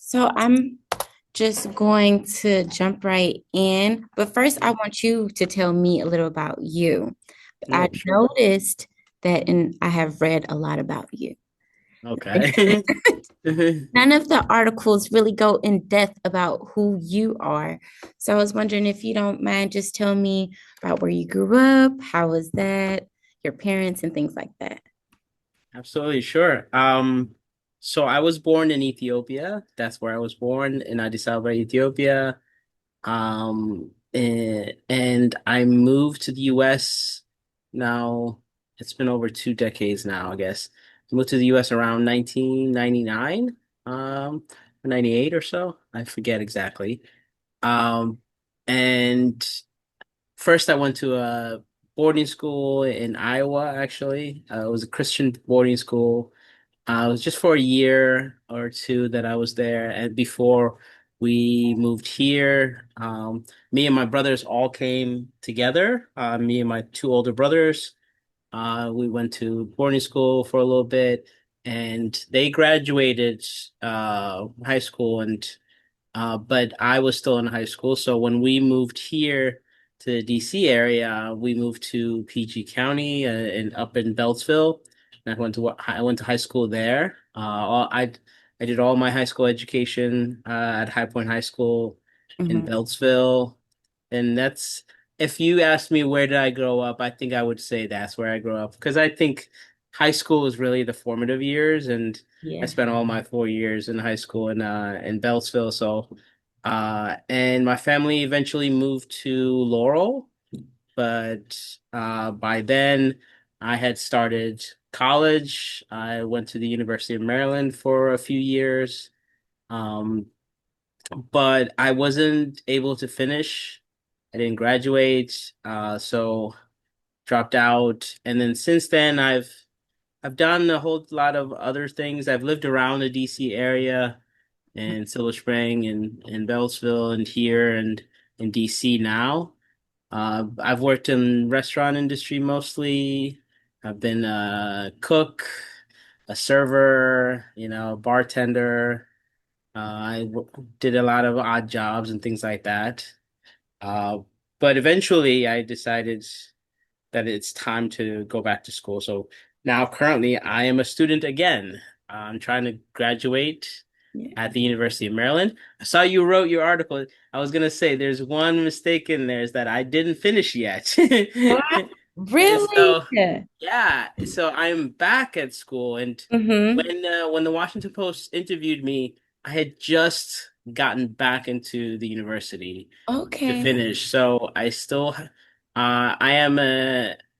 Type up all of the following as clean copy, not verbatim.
So I'm just going to jump right in. But first, I want you to tell me a little about you. I Oh, sure. noticed that, and I have read a lot about you. Okay. None of the articles really go in depth about who you are. So I was wondering if you don't mind just telling me about where you grew up, how was that, your parents, and things like that. Absolutely sure. So I was born in Ethiopia. That's where I was born in Addis Ababa, Ethiopia. And I moved to the US now. It's been over 2 decades now, I guess. I moved to the US around 1999, or 98 or so. I forget exactly. Um, and First, I went to a boarding school in Iowa, actually. It was a Christian boarding school. It was just for a year or two that I was there. And before we moved here, me and my brothers all came together. Me and my two older brothers. We went to boarding school for a little bit, and they graduated high school and but I was still in high school. So when we moved here to the DC area, we moved to PG County and up in Beltsville. And I went to high school there. I did all my high school education at High Point High School in Mhm. Beltsville. And that's if you ask me where did I grow up, I think I would say that's where I grew up because I think high school is really the formative years and I Yeah. spent all my 4 years in high school in Beltsville. And my family eventually moved to Laurel, but by then I had started college. I went to the University of Maryland for a few years, um, but I wasn't able to finish. I didn't graduate, so dropped out. And then since then, I've done a whole lot of other things. I've lived around the DC area and Silver Spring and Beltsville and here and in DC now. I've worked in restaurant industry mostly. I've been a cook, a server, bartender. Did a lot of odd jobs and things like that. Uh, but eventually I decided that it's time to go back to school. So now currently I am a student again. I'm trying to graduate Yeah. at the University of Maryland. I saw you wrote your article. I was gonna say there's one mistake in there is that I didn't finish yet. What? And Really? so yeah, so I'm back at school and Mm-hmm. when the Washington Post interviewed me, I had just gotten back into the university to Okay. finish. So I am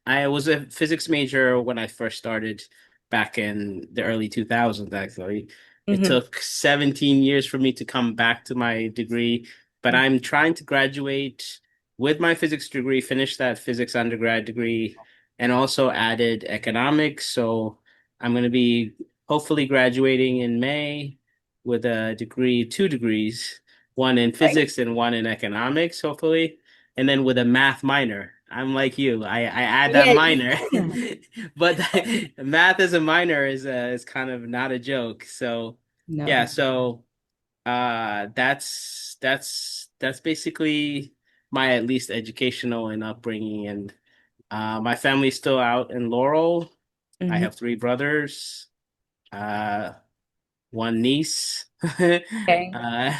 I was a physics major when I first started back in the early 2000s, actually. It Mm-hmm. took 17 years for me to come back to my degree, but I'm trying to graduate with my physics degree, finish that physics undergrad degree, and also added economics. So I'm going to be hopefully graduating in May with a degree, 2 degrees, one in Right. physics and one in economics, hopefully, and then with a math minor. I'm like you. I add that Yeah, minor, yeah. but math as a minor is kind of not a joke. So yeah, No. so that's basically my at least educational and upbringing. And my family's still out in Laurel. I Hmm. have three brothers. Uh, one niece. Okay. Uh,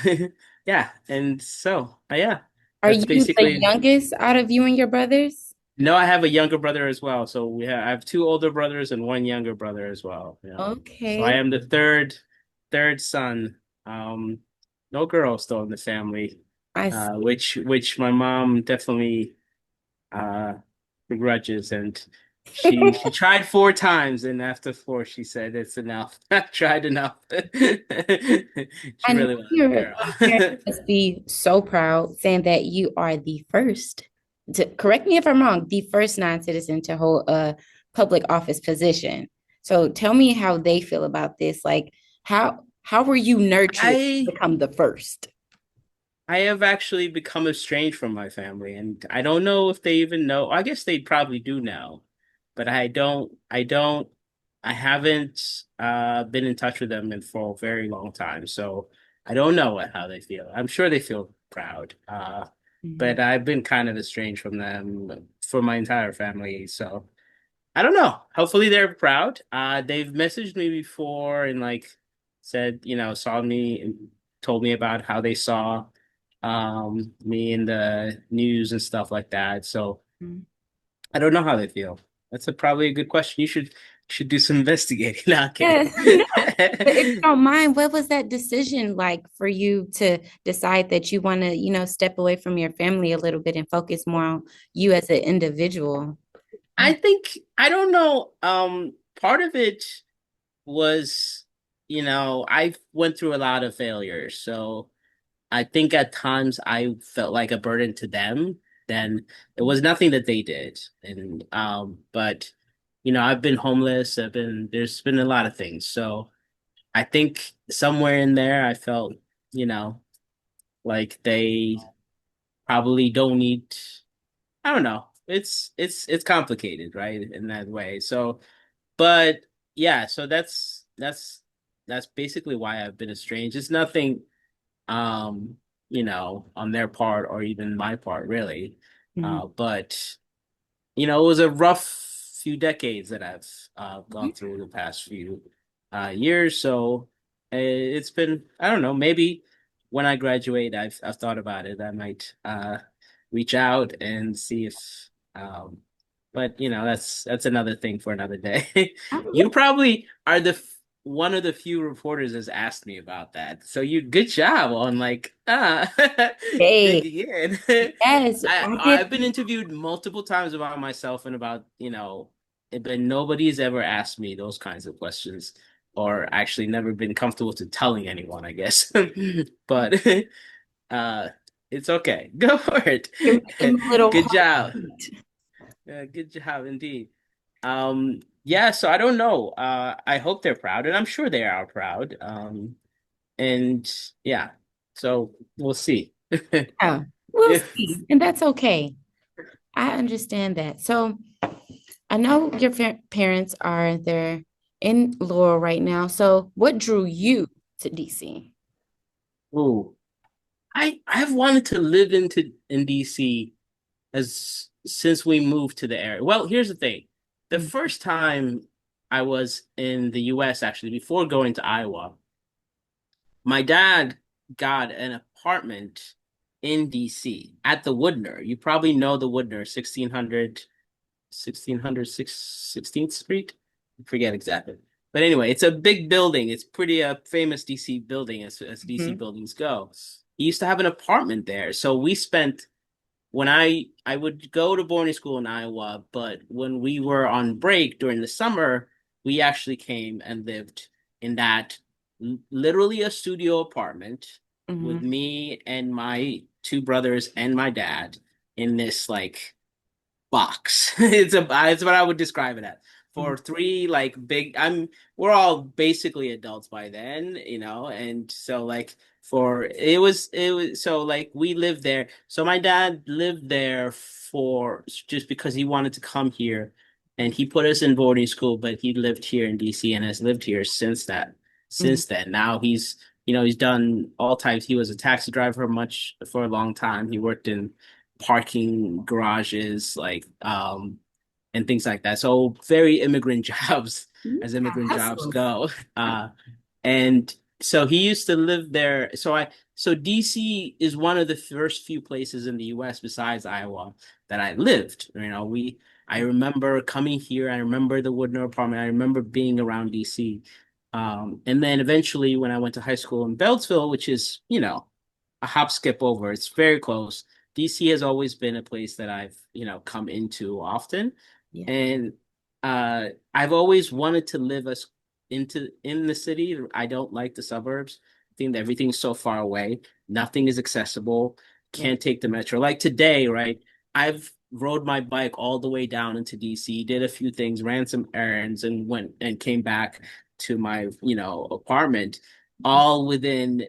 yeah, and so yeah, Are that's you the basically. youngest out of you and your brothers? No, I have a younger brother as well. So I have two older brothers and one younger brother as well. So I Okay. am the third son. Um, no girls still in the family, I see. which my mom definitely uh begrudges and she tried 4 times and after four she said it's enough. I've tried enough. She I know really wanted a your parents girl. must be so proud saying that you are the first to correct me if I'm wrong, the first non-citizen to hold a public office position. So tell me how they feel about this. Like how were you nurtured to I become the first? I have actually become estranged from my family and I don't know if they even know. I guess they probably do know, but I haven't been in touch with them for a very long time. So I don't know how they feel. I'm sure they feel proud. Mhm. But I've been kind of estranged from them for my entire family. So I don't know. Hopefully they're proud. They've messaged me before and like said, saw me and told me about how they saw me in the news and stuff like that. So Mhm. I don't know how they feel. That's probably a good question. You should do some investigating. No, I'm kidding. Yes, no. But if you don't mind, what was that decision like for you to decide that you want to, step away from your family a little bit and focus more on you as an individual? I think I don't know. Part of it was, I went through a lot of failures. So I think at times I felt like a burden to them. Then it was nothing that they did. And but I've been homeless. There's been a lot of things. So I think somewhere in there I felt, you know, like they probably don't need, I don't know. It's complicated, right? In that way. So but yeah, so that's basically why I've been estranged. It's nothing on their part or even my part really. Mhm. But it was a rough few decades that I've Mhm. gone through the past few years. So it's been, I don't know, maybe when I graduate, I've thought about it. I might reach out and see if, but that's another thing for another day. You probably are one of the few reporters that's asked me about that. So good job on like Hey, digging in. yes, I did. I've been interviewed multiple times about myself and about, but nobody's ever asked me those kinds of questions or actually never been comfortable to telling anyone, I guess. But uh it's okay. Go for it. Give me a little Good job. heartbeat. Good job indeed. Yeah, so I don't know. I hope they're proud, and I'm sure they are proud. And yeah, so we'll see. Yeah, we'll Yeah. see. And that's okay. I understand that. So I know your parents are there in Laurel right now. So what drew you to DC? Ooh. I've wanted to live in DC as since we moved to the area. Well, here's the thing. The Mm, first time I was in the US actually before going to Iowa, my dad got an apartment in DC at the Woodner. You probably know the Woodner, 16th Street. I forget exactly. But anyway, it's a big building. It's pretty famous DC building as DC mhm, buildings go. He used to have an apartment there. So we spent when I would go to boarding school in Iowa, but when we were on break during the summer, we actually came and lived in that literally a studio apartment with mhm, me and my two brothers and my dad in this like box. It's what I would describe it as. mhm, For three like big we're all basically adults by then, and so like for it was so like we lived there. So my dad lived there for just because he wanted to come here and he put us in boarding school, but he lived here in DC and has lived here mhm, since then. Now he's done all types. He was a taxi driver for a long time. He worked in parking garages, like and things like that. So very immigrant jobs mhm. as immigrant jobs Hustle. go. And so he used to live there. So DC is one of the first few places in the US besides Iowa that I lived. I remember coming here, I remember the Woodner apartment, I remember being around DC. And then eventually when I went to high school in Beltsville, which is, a hop skip over. It's very close. DC has always been a place that I've, come into often. Yeah. And I've always wanted to live as in the city. I don't like the suburbs. I think that everything's so far away. Nothing is accessible. Yeah. Can't take the metro. Like today, right? I've rode my bike all the way down into DC, did a few things, ran some errands, and went and came back to my, apartment all within,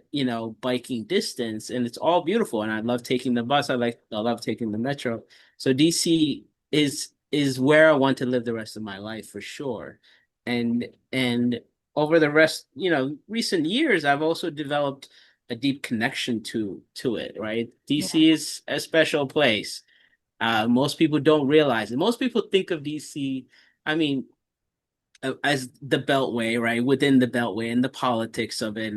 biking distance, and it's all beautiful. And I love taking the bus. I love taking the metro. So DC is where I want to live the rest of my life for sure. And over the rest, recent years, I've also developed a deep connection to it, right? Yeah. DC is a special place. Most people don't realize it. Most people think of DC, I mean, as the Beltway, right? Within the Beltway and the politics of it.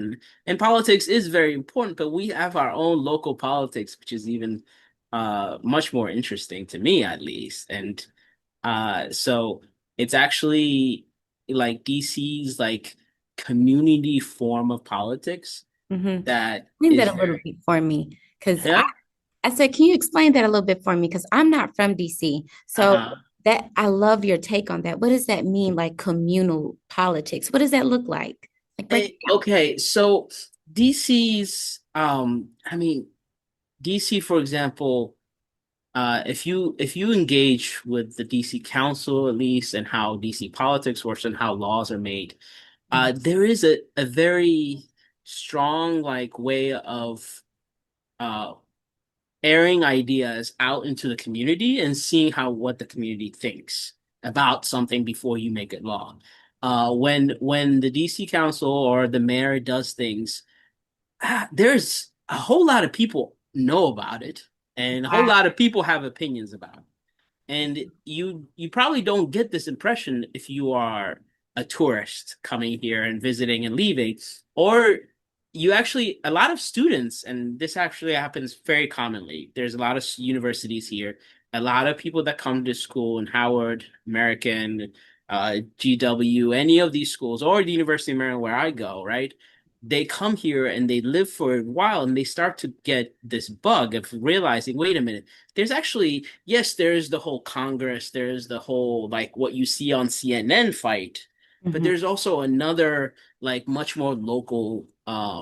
And politics is very important, but we have our own local politics, which is even much more interesting to me, at least. And so it's actually like DC's like community form of politics Mm-hmm. that Explain is that a little very, bit for me, because yeah. I said, can you explain that a little bit for me? Because I'm not from DC. So Uh-huh. that I love your take on that. What does that mean, like communal politics? What does that look like? Like break it down. Okay, so DC's I mean DC, for example, if you engage with the DC Council at least and how DC politics works and how laws are made, Mhm. there is a very strong like way of uh airing ideas out into the community and seeing how what the community thinks about something before you make it law. When the DC Council or the mayor does things, there's a whole lot of people know about it, and a whole Wow. lot of people have opinions about it. And you probably don't get this impression if you are a tourist coming here and visiting and leaving, or you actually a lot of students, and this actually happens very commonly. There's a lot of universities here, a lot of people that come to school in Howard, American, GW, any of these schools, or the University of Maryland where I go, right? They come here and they live for a while and they start to get this bug of realizing, wait a minute, there's actually, yes, there's the whole Congress, there's the whole like what you see on CNN fight, but Mhm. there's also another like much more local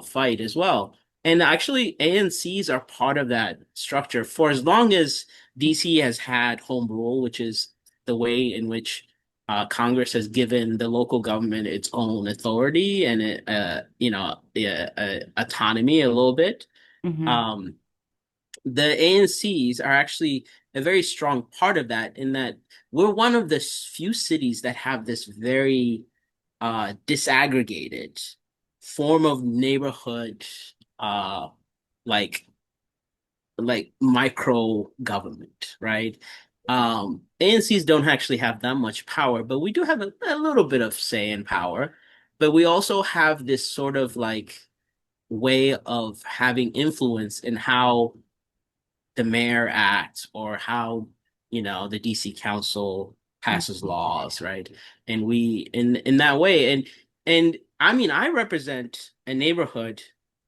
fight as well. And actually ANCs are part of that structure for as long as DC has had home rule, which is the way in which Congress has given the local government its own authority and autonomy a little bit. Mhm. Um, the ANCs are actually a very strong part of that in that we're one of the few cities that have this very disaggregated form of neighborhood uh like like micro government, right? ANCs don't actually have that much power, but we do have a little bit of say in power. But we also have this sort of like way of having influence in how the mayor acts or how the DC council passes Mhm. laws, right? And we in that way, and I mean I represent a neighborhood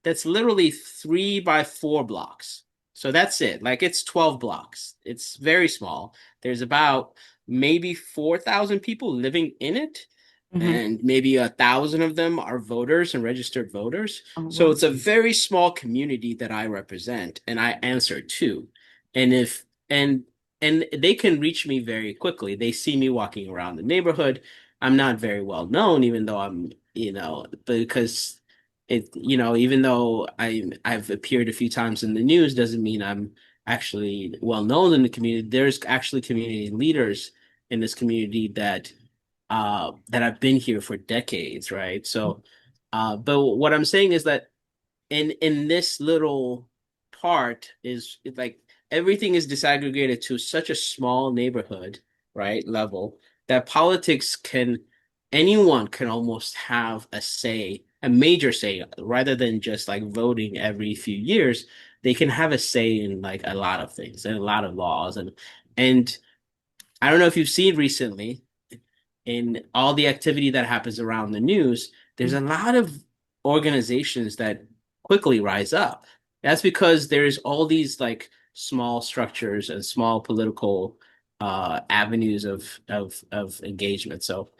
that's literally 3 by 4 blocks. So that's it. Like it's 12 blocks. It's very small. There's about maybe 4,000 people living in it, Mhm. and maybe 1,000 of them are voters and registered voters. Oh, So wow. it's a very small community that I represent and I answer to. And if and they can reach me very quickly. They see me walking around the neighborhood. I'm not very well known, even though because even though I've appeared a few times in the news, doesn't mean I'm actually well known in the community. There's actually community leaders in this community that have been here for decades, right? So, but what I'm saying is that in this little part is it's like everything is disaggregated to such a small neighborhood, right? Level that politics can anyone can almost have a say, a major say, rather than just like voting every few years. They can have a say in like a lot of things and a lot of laws and I don't know if you've seen recently in all the activity that happens around the news, there's Mhm. a lot of organizations that quickly rise up. That's because there's all these like small structures and small political avenues of engagement. So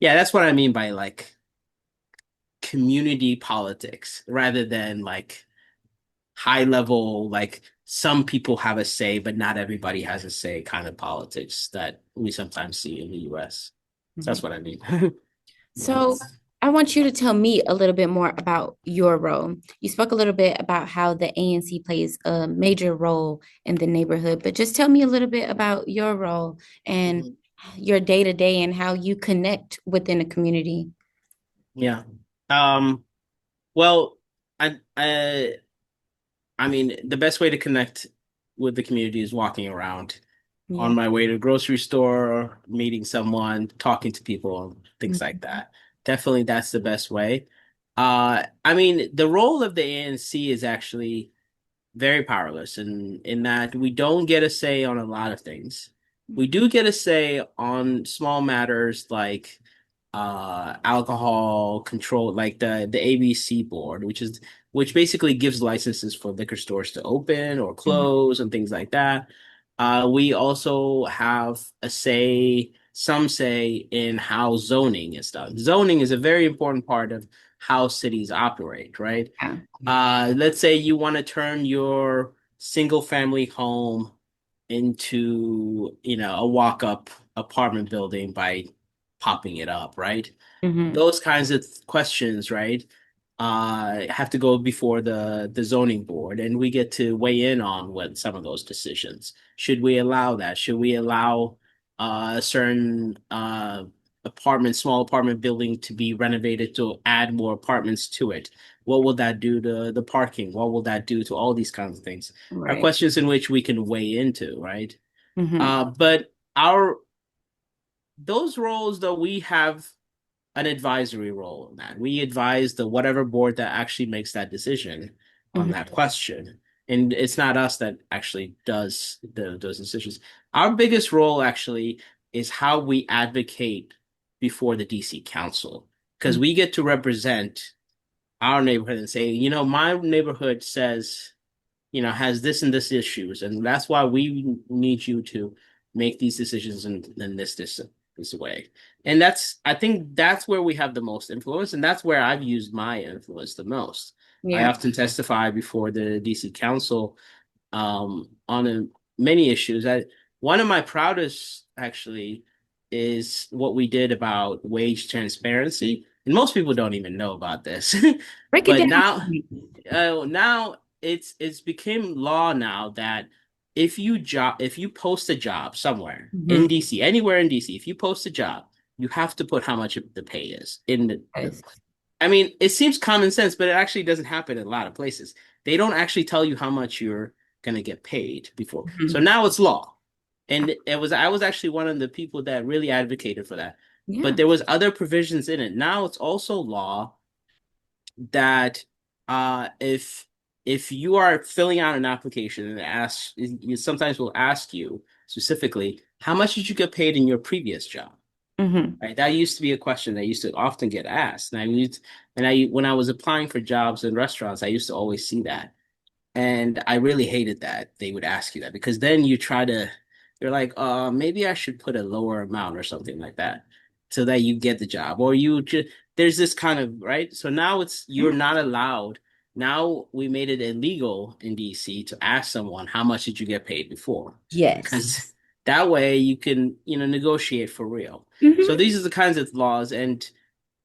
yeah, that's what I mean by like community politics rather than like high level like some people have a say but not everybody has a say kind of politics that we sometimes see in the US. So Mhm. that's what I mean. So I want you to tell me a little bit more about your role. You spoke a little bit about how the ANC plays a major role in the neighborhood, but just tell me a little bit about your role and Mhm. your day to day and how you connect within the community. Yeah. Um, well, I mean, the best way to connect with the community is walking around on Yeah. my way to the grocery store, meeting someone, talking to people, things like Mhm. that. Definitely that's the best way. I mean, the role of the ANC is actually very powerless in that we don't get a say on a lot of things. We do get a say on small matters like alcohol control, like the ABC board, which basically gives licenses for liquor stores to open or Mhm. close and things like that. We also have a say, some say in how zoning is done. Zoning is a very important part of how cities operate, right? Yeah. Let's say you want to turn your single family home into, a walk-up apartment building by popping it up, right? Mhm. Those kinds of questions, right? Have to go before the zoning board, and we get to weigh in on what some of those decisions. Should we allow that? Should we allow a certain small apartment building to be renovated to add more apartments to it? What will that do to the parking? What will that do to all these kinds of things? Are Right. questions in which we can weigh into, right? Mhm. But our those roles, though, we have an advisory role in that. We advise the whatever board that actually makes that decision on Mhm. that question. And it's not us that actually does those decisions. Our biggest role actually is how we advocate before the DC Council, because Mhm. we get to represent our neighborhood and say, my neighborhood says has this and this issues, and that's why we need you to make these decisions in this way. And I think that's where we have the most influence, and that's where I've used my influence the most. I Yeah. often testify before the DC Council on many issues. One of my proudest actually is what we did about wage transparency, and most people don't even know about this. Break it But down. now it's became law now that if you post a job somewhere in Mhm. DC, anywhere in DC, if you post a job, you have to put how much the pay is in the Yes. I mean, it seems common sense, but it actually doesn't happen in a lot of places. They don't actually tell you how much you're gonna get paid before. So Mhm. now it's law. And I was actually one of the people that really advocated for that. But Yeah. there was other provisions in it. Now it's also law that if you are filling out an application and you sometimes will ask you specifically, how much did you get paid in your previous job? Mhm. Right. That used to be a question that used to often get asked. When I was applying for jobs in restaurants, I used to always see that. And I really hated that they would ask you that, because then you're like, maybe I should put a lower amount or something like that so that you get the job. Or there's this kind of, right? So now you're Yeah. not allowed. Now we made it illegal in DC to ask someone, how much did you get paid before? Yes. Because that way you can, negotiate for real. So Mhm. these are the kinds of laws. And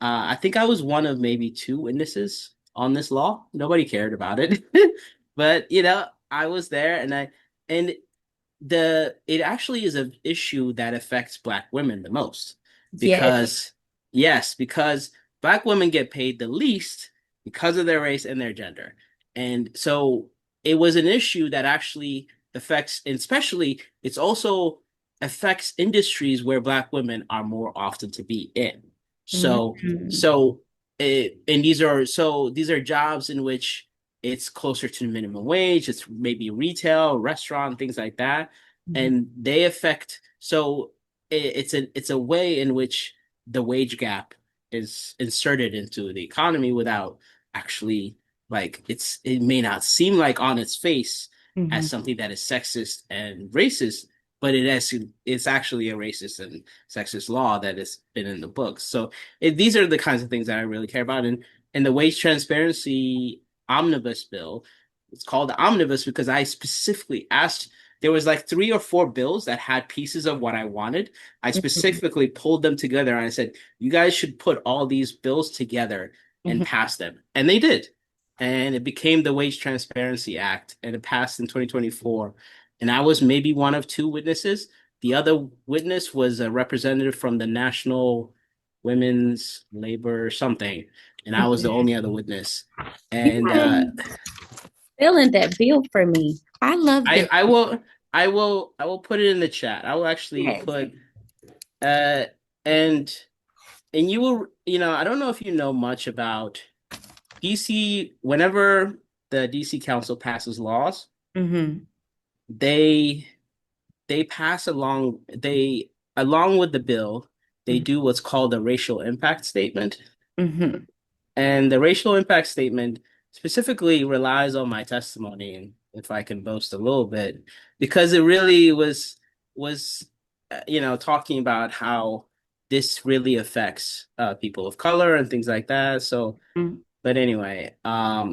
I think I was one of maybe two witnesses on this law. Nobody cared about it. But I was there, and it actually is an issue that affects Black women the most, Yes. because yes, because Black women get paid the least because of their race and their gender. And so it was an issue that actually affects, and especially it's also affects industries where Black women are more often to be in. So Mhm. so and these are jobs in which it's closer to minimum wage, it's maybe retail, restaurant, things like that, Mhm. and they affect. So it's a way in which the wage gap is inserted into the economy without actually, like, it may not seem like on its face as Mhm. something that is sexist and racist, but it's actually a racist and sexist law that has been in the books. So these are the kinds of things that I really care about. And the wage transparency omnibus bill, it's called the omnibus because I specifically asked. There was like three or four bills that had pieces of what I wanted. I Mhm. specifically pulled them together and I said, you guys should put all these bills together and Mhm. pass them. And they did. And it became the Wage Transparency Act, and it passed in 2024. And I was maybe one of two witnesses. The other witness was a representative from the National women's labor something, and I was the only other witness. You And mind filling that bill for me? I love I this. I will I will put it in the chat. I will actually Yes. put uh and and you will, I don't know if you know much about DC. Whenever the DC Council passes laws, Mm-hmm. they they pass along they along with the bill, they do what's called a racial impact statement. Mm-hmm. And the racial impact statement specifically relies on my testimony, and if I can boast a little bit, because it really was talking about how this really affects people of color and things like that. So, Mm-hmm. but anyway,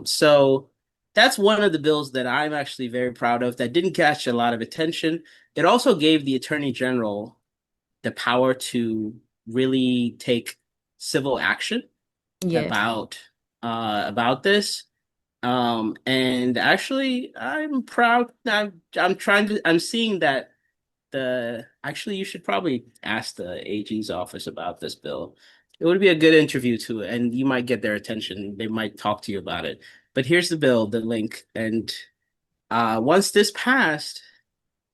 so that's one of the bills that I'm actually very proud of that didn't catch a lot of attention. It also gave the Attorney General the power to really take civil action Yes. about this. And actually, I'm proud. I'm seeing that the actually you should probably ask the AG's office about this bill. It would be a good interview too, and you might get their attention. They might talk to you about it. But here's the bill, the link, and once this passed,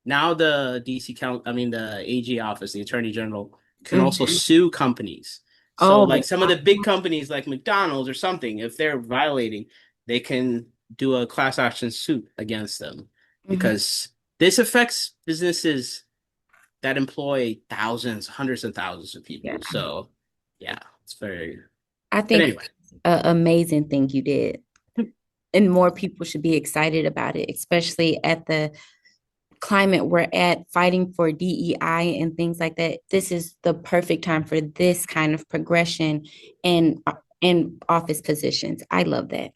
now the the AG office, the Attorney General, can also Mm-hmm. sue companies. So like Oh, some of the big companies like McDonald's or something, if they're violating, they can do a class action suit against them mhm. because this affects businesses that employ thousands, hundreds of thousands of Yeah. people. So yeah, it's very, I but think anyway. it's an amazing thing you did. And more people should be excited about it, especially at the climate we're at, fighting for DEI and things like that. This is the perfect time for this kind of progression in office positions. I love that.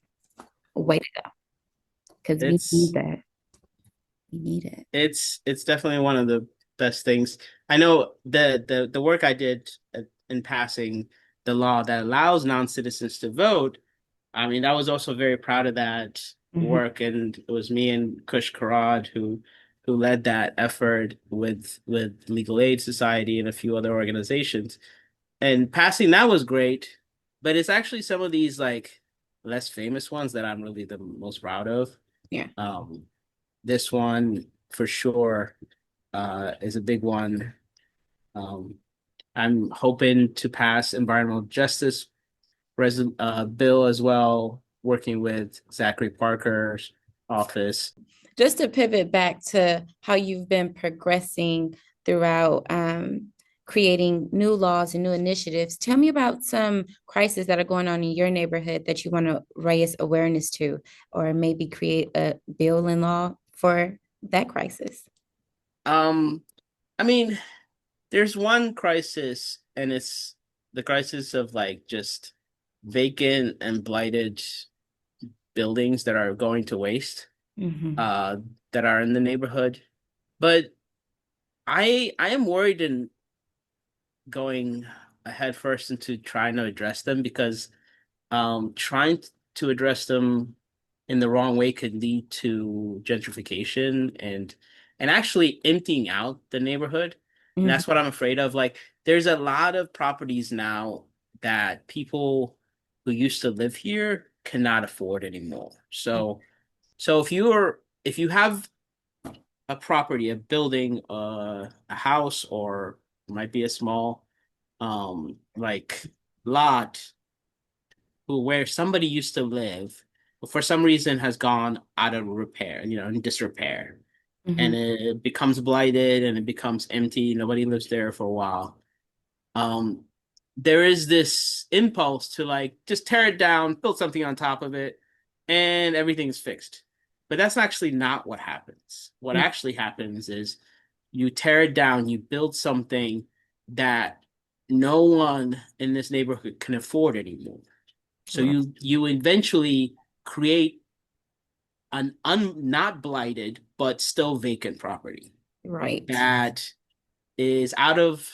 Way to go, because we need It's that. We need it. it's definitely one of the best things. I know the work I did in passing the law that allows non-citizens to vote. I mean, I was also very proud of that Mhm. work, and it was me and Kush Karad who led that effort with Legal Aid Society and a few other organizations. And passing that was great, but it's actually some of these like less famous ones that I'm really the most proud of. Yeah. Um, this one for sure is a big one. Um, I'm hoping to pass environmental justice bill as well, working with Zachary Parker's office. Just to pivot back to how you've been progressing throughout creating new laws and new initiatives, tell me about some crises that are going on in your neighborhood that you want to raise awareness to, or maybe create a bill in law for that crisis. Um, I mean, there's one crisis, and it's the crisis of like just vacant and blighted buildings that are going to waste, Mm-hmm. uh, that are in the neighborhood. But I am worried in going ahead first into trying to address them because trying to address them in the wrong way could lead to gentrification and actually emptying out the neighborhood. And Mm-hmm. that's what I'm afraid of. Like, there's a lot of properties now that people who used to live here cannot afford anymore. So if you have a property, a building, a house, or it might be a small like lot where somebody used to live, but for some reason has gone out of repair, in disrepair, Mm-hmm. and it becomes blighted and it becomes empty. Nobody lives there for a while. Um, there is this impulse to like just tear it down, build something on top of it, and everything's fixed. But that's actually not what happens. What actually happens is you tear it down, you build something that no one in this neighborhood can afford anymore. So Right. you eventually create an not blighted but still vacant property Right. that is out of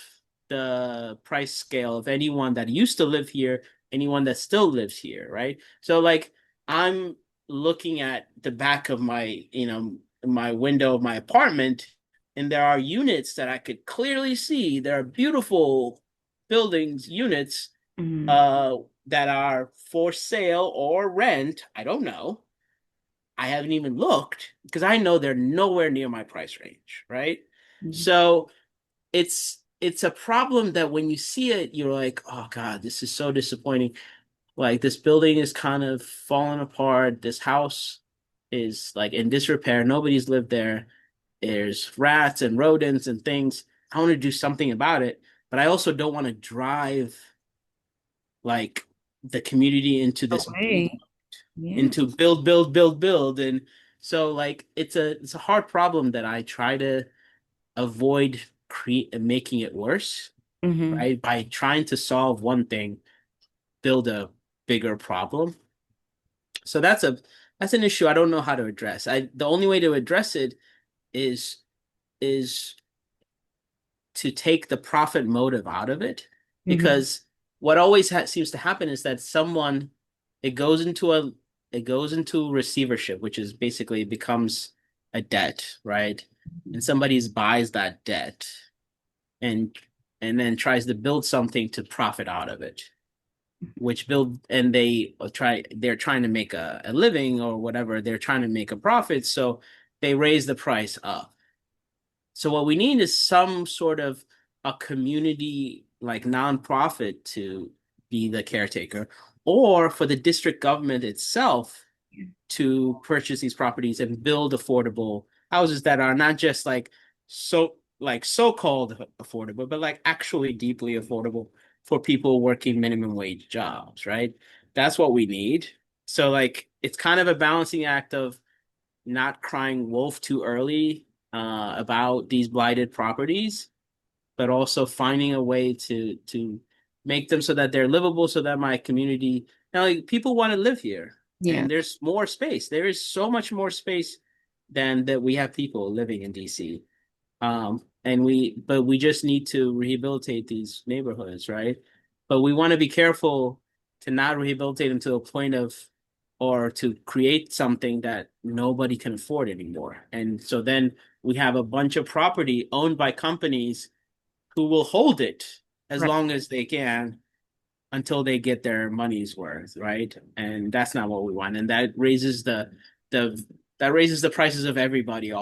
the price scale of anyone that used to live here, anyone that still lives here, right? So like I'm looking at the back of my window of my apartment, and there are units that I could clearly see. They're beautiful buildings, units Mhm. uh that are for sale or rent. I don't know. I haven't even looked because I know they're nowhere near my price range, right? Mhm. So it's a problem that when you see it, you're like, oh God, this is so disappointing. Like this building is kind of falling apart. This house is like in disrepair. Nobody's lived there. There's rats and rodents and things. I want to do something about it, but I also don't want to drive like the community into this Okay. Yeah. into build, build, build, build. And so like it's a hard problem that I try to avoid create making it worse, Hmm. right? By trying to solve one thing, build a bigger problem. So that's an issue I don't know how to address. The only way to address it is is to take the profit motive out of it, Hmm. because what always seems to happen is that someone it goes into a it goes into receivership, which is basically it becomes a debt, right? And somebody buys that debt and then tries to build something to profit out of it, which build and they're trying to make a living or whatever, they're trying to make a profit, so they raise the price up. So what we need is some sort of a community like nonprofit to be the caretaker, or for the district government itself to purchase these properties and build affordable houses that are not just so-called affordable, but like actually deeply affordable for people working minimum wage jobs, right? That's what we need. So like it's kind of a balancing act of not crying wolf too early about these blighted properties, but also finding a way to make them so that they're livable, so that my community now like people want to live here, Yeah. and there's more space. There is so much more space than that we have people living in DC. And we just need to rehabilitate these neighborhoods, right? But we want to be careful to not rehabilitate them to a point of, or to create something that nobody can afford anymore. And so then we have a bunch of property owned by companies who will hold it as Right. long as they can until they get their money's worth, right? And that's not what we want. And the that raises the prices of everybody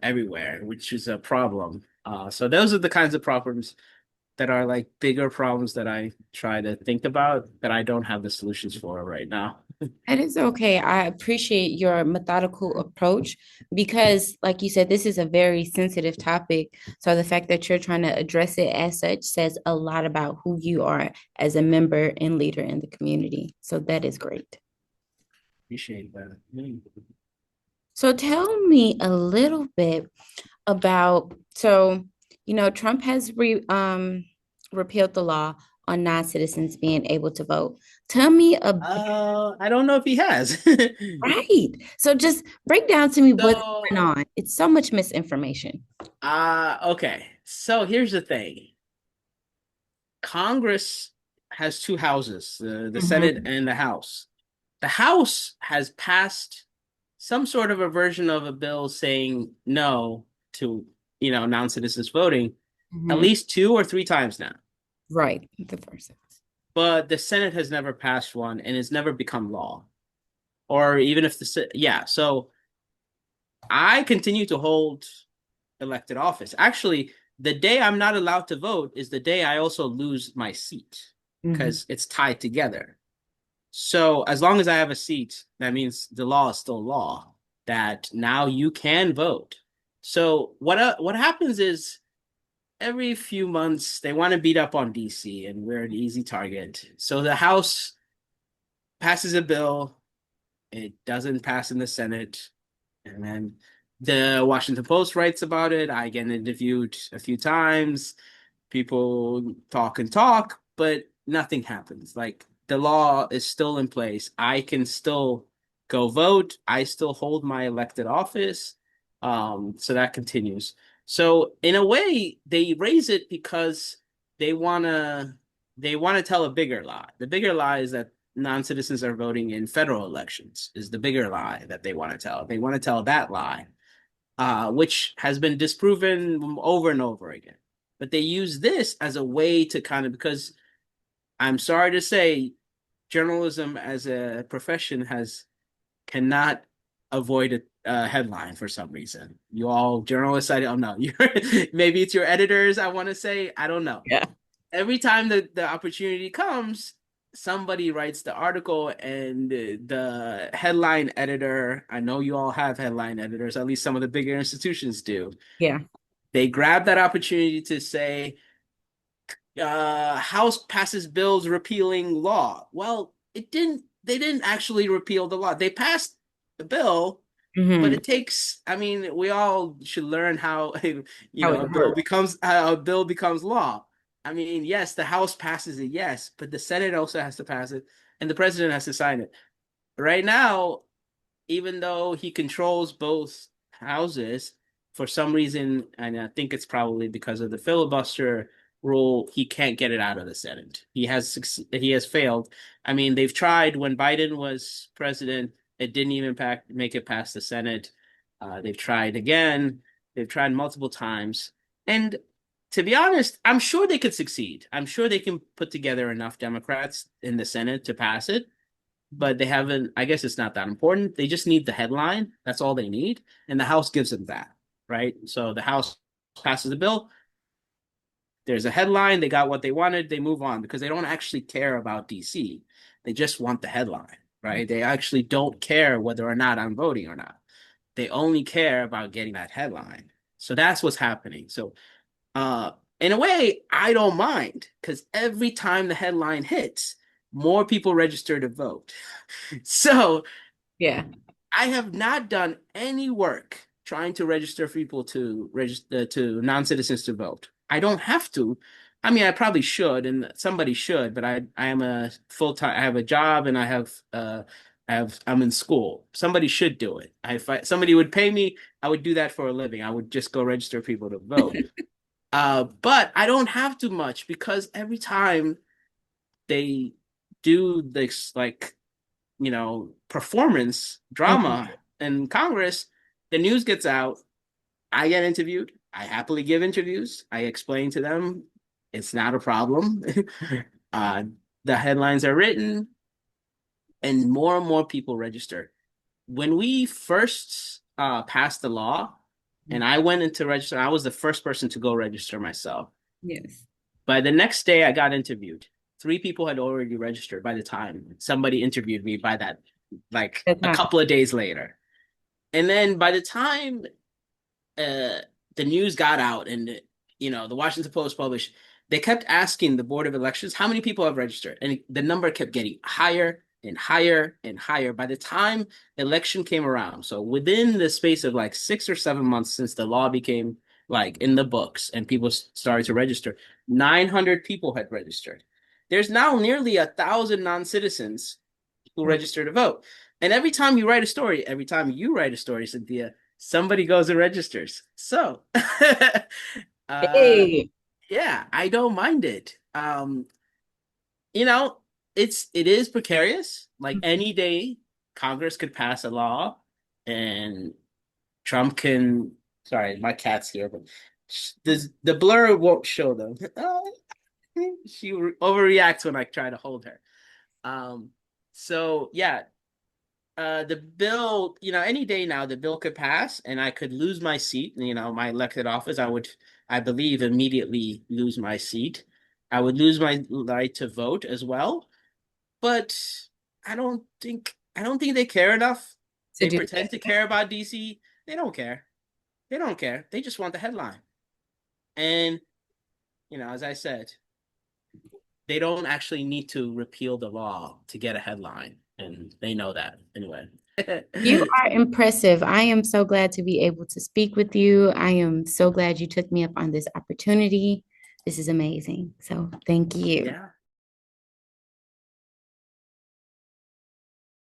everywhere, which is a problem. So those are the kinds of problems that are like bigger problems that I try to think about that I don't have the solutions for right now. That is okay. I appreciate your methodical approach because, like you said, this is a very sensitive topic. So the fact that you're trying to address it as such says a lot about who you are as a member and leader in the community. So that is great. Appreciate that. So tell me a little bit about, so, Trump has repealed the law on non-citizens being able to vote. Tell me about. I don't know if he has. Right. So just break down to me what's So, going on. It's so much misinformation. okay. So here's the thing. Congress has two houses, the Senate Mhm. and the House. The House has passed some sort of a version of a bill saying no to, non-citizens voting at Mhm. least two or three times now. Right. The first. But the Senate has never passed one and it's never become law. Or even if yeah, so I continue to hold elected office. Actually, the day I'm not allowed to vote is the day I also lose my seat Mhm. because it's tied together. So as long as I have a seat, that means the law is still law, that now you can vote. So what happens is every few months they want to beat up on DC and we're an easy target. So the House passes a bill, it doesn't pass in the Senate, and then the Washington Post writes about it. I get interviewed a few times. People talk and talk, but nothing happens. Like the law is still in place. I can still go vote. I still hold my elected office. So that continues. So in a way, they raise it because they wanna they wanna tell a bigger lie. The bigger lie is that non-citizens are voting in federal elections is the bigger lie that they want to tell. They want to tell that lie, which has been disproven over and over again. But they use this as a way to kind of, because I'm sorry to say, journalism as a profession has cannot avoid a headline for some reason. You all journalists, I don't know. Maybe it's your editors, I want to say. I don't know. Yeah. Every time the opportunity comes, somebody writes the article, and the headline editor, I know you all have headline editors, at least some of the bigger institutions do. Yeah. They grab that opportunity to say, House passes bills repealing law. Well, they didn't actually repeal the law. They passed the bill, but Hmm. it takes, I mean, we all should learn how, How it works. a bill becomes law. I mean, yes, the House passes it, yes, but the Senate also has to pass it, and the president has to sign it. Right now, even though he controls both houses, for some reason, and I think it's probably because of the filibuster rule, he can't get it out of the Senate. He has failed. I mean, they've tried when Biden was president, it didn't even make it past the Senate. They've tried again. They've tried multiple times, and to be honest, I'm sure they could succeed. I'm sure they can put together enough Democrats in the Senate to pass it, but they haven't. I guess it's not that important. They just need the headline. That's all they need. And the House gives them that, right? So the House passes the bill. There's a headline. They got what they wanted. They move on because they don't actually care about DC. They just want the headline, right? They actually don't care whether or not I'm voting or not. They only care about getting that headline. So that's what's happening. So, in a way, I don't mind because every time the headline hits, more people register to vote. So Yeah. I have not done any work trying to register people to register to non-citizens to vote. I don't have to. I mean, I probably should, and somebody should, but I am a full-time. I have a job, and I'm in school. Somebody should do it. If somebody would pay me, I would do that for a living. I would just go register people to vote. But I don't have to much because every time they do this, like, performance Mhm. drama in Congress, the news gets out. I get interviewed. I happily give interviews. I explain to them it's not a problem. uh, the headlines are written, and more people register. When we first passed the law, and I went into register, I was the first person to go register myself. Yes. By the next day, I got interviewed. Three people had already registered by the time somebody interviewed me by that, like That's a not. couple of days later. And then by the time uh, the news got out and the Washington Post published, they kept asking the Board of Elections how many people have registered, and the number kept getting higher and higher and higher. By the time election came around, so within the space of like 6 or 7 months since the law became like in the books and people started to register, 900 people had registered. There's now nearly 1,000 non-citizens who Wow. register to vote. And every time you write a story, Cynthia, somebody goes and registers. So, uh, Hey. yeah, I don't mind it. You know, it is precarious. Like any day, Congress could pass a law, and Trump can. Sorry, my cat's here, but the blur won't show them. She overreacts when I try to hold her. Um, so yeah, the bill, any day now, the bill could pass and I could lose my seat, my elected office. I believe, immediately lose my seat. I would lose my right to vote as well. But I don't think they care enough. To They do pretend to that. care about DC. They don't care. They don't care. They just want the headline. And, as I said, they don't actually need to repeal the law to get a headline. And they know that anyway. You are impressive. I am so glad to be able to speak with you. I am so glad you took me up on this opportunity. This is amazing. So thank you. Yeah.